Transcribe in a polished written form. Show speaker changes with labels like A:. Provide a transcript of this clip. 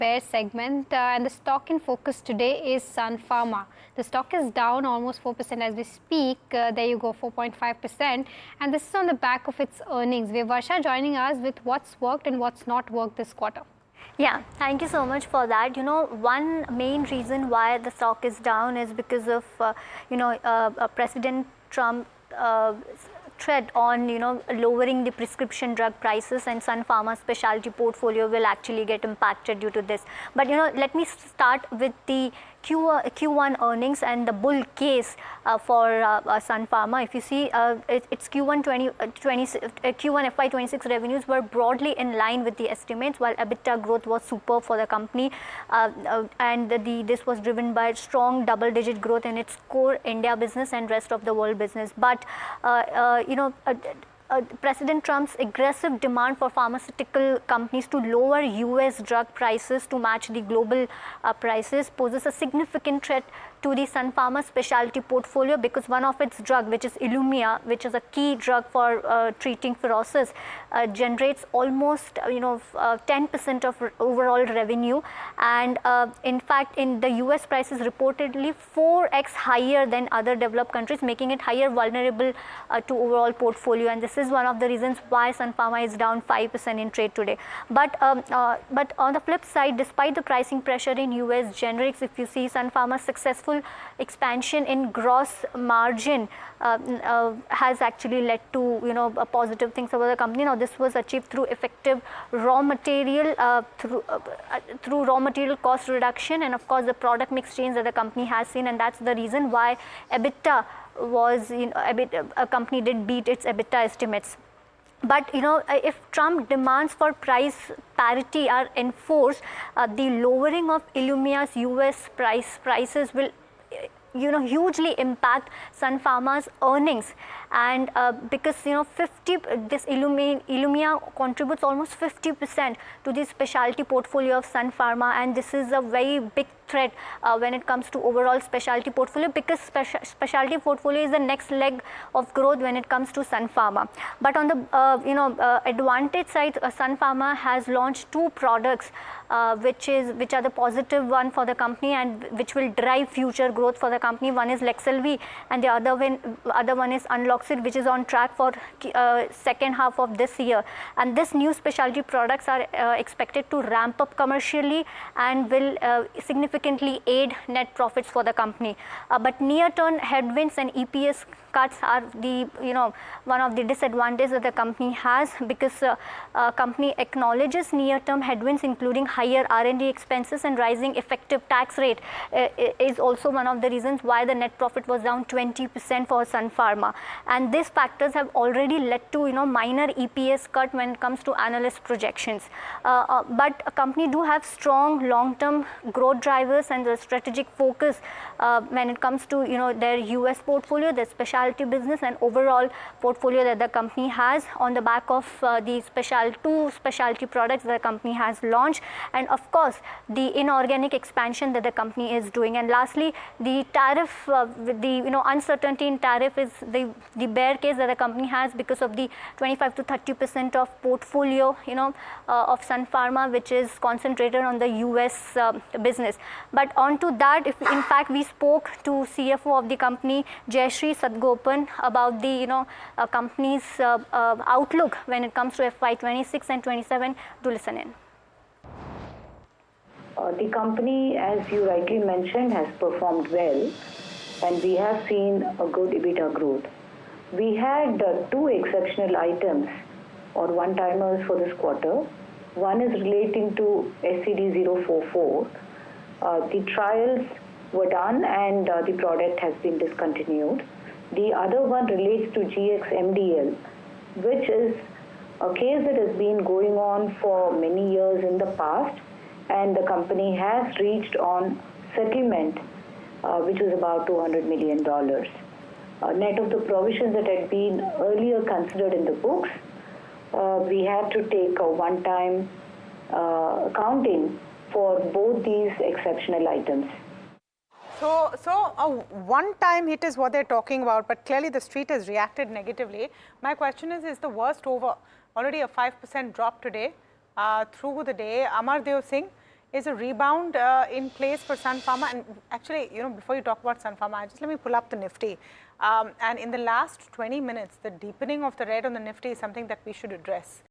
A: bear segment, and the stock in focus today is Sun Pharma. The stock is down almost 4% as we speak. There you go, 4.5%, and this is on the back of its earnings. We have Varsha joining us with what's worked and what's not worked this quarter.
B: Yeah, thank you so much for that. One main reason why the stock is down is because of, President Trump threat on, lowering the prescription drug prices, and Sun Pharma specialty portfolio will actually get impacted due to this. But, let me start with the Q1 earnings and the bull case for Sun Pharma. If you see, its Q1 FY26 revenues were broadly in line with the estimates, while EBITDA growth was superb for the company, and this was driven by strong double-digit growth in its core India business and rest of the world business. But President Trump's aggressive demand for pharmaceutical companies to lower US drug prices to match the global prices poses a significant threat to the Sun Pharma specialty portfolio, because one of its drug, which is Ilumya, which is a key drug for treating cirrhosis, generates almost 10% of overall revenue, and in fact in the US prices reportedly 4x higher than other developed countries, making it higher vulnerable to overall portfolio, and this is one of the reasons why Sun Pharma is down 5% in trade today. But on the flip side, despite the pricing pressure in US generics, if you see, Sun Pharma's successful expansion in gross margin has actually led to positive things about the company. Now this was achieved through effective raw material through raw material cost reduction, and of course the product mix change that the company has seen, and that's the reason why EBITDA was a company did beat its EBITDA estimates. But if Trump demands for price parity are enforced, the lowering of Ilumya's US prices will hugely impact Sun Pharma's earnings, and because this Ilumya contributes almost 50% to the specialty portfolio of Sun Pharma, and this is a very big threat when it comes to overall specialty portfolio, because specialty portfolio is the next leg of growth when it comes to Sun Pharma. But on the advantage side, Sun Pharma has launched two products which are the positive one for the company and which will drive future growth for the company. One is Lexelvi, and the other one is Unloxit, which is on track for second half of this year. And this new specialty products are expected to ramp up commercially and will significantly aid net profits for the company. But near-term headwinds and EPS cuts are the one of the disadvantages that the company has, because company acknowledges near-term headwinds including higher R&D expenses and rising effective tax rate is also one of the reasons why the net profit was down 20% for Sun Pharma, and these factors have already led to minor EPS cut when it comes to analyst projections. But a company do have strong long-term growth drivers and the strategic focus when it comes to their US portfolio, their specialty business, and overall portfolio that the company has on the back of the two specialty products that the company has launched, and of course the inorganic expansion that the company is doing. And lastly, the tariff, the uncertainty in tariff is the bear case that the company has because of the 25 to 30% of portfolio of Sun Pharma, which is concentrated on the US business. But on to that, in fact we spoke to CFO of the company, Jayashree Sadgopan, about the company's outlook when it comes to FY26 and 27. Do listen in.
C: The company, as you rightly mentioned, has performed well, and we have seen a good EBITDA growth. We had two exceptional items or one-timers for this quarter. One is relating to SCD-044. The trials were done and the product has been discontinued. The other one relates to GXMDL, which is a case that has been going on for many years in the past, and the company has reached on settlement, which was about $200 million. Net of the provisions that had been earlier considered in the books, we had to take a one-time accounting for both these exceptional items.
D: So a one-time hit is what they're talking about, but clearly the street has reacted negatively. My question is the worst over? Already a 5% drop today through the day. Amardev Singh, Is a rebound in place for Sun Pharma? And actually, before you talk about Sun Pharma, just let me pull up the Nifty. And in the last 20 minutes, the deepening of the red on the Nifty is something that we should address.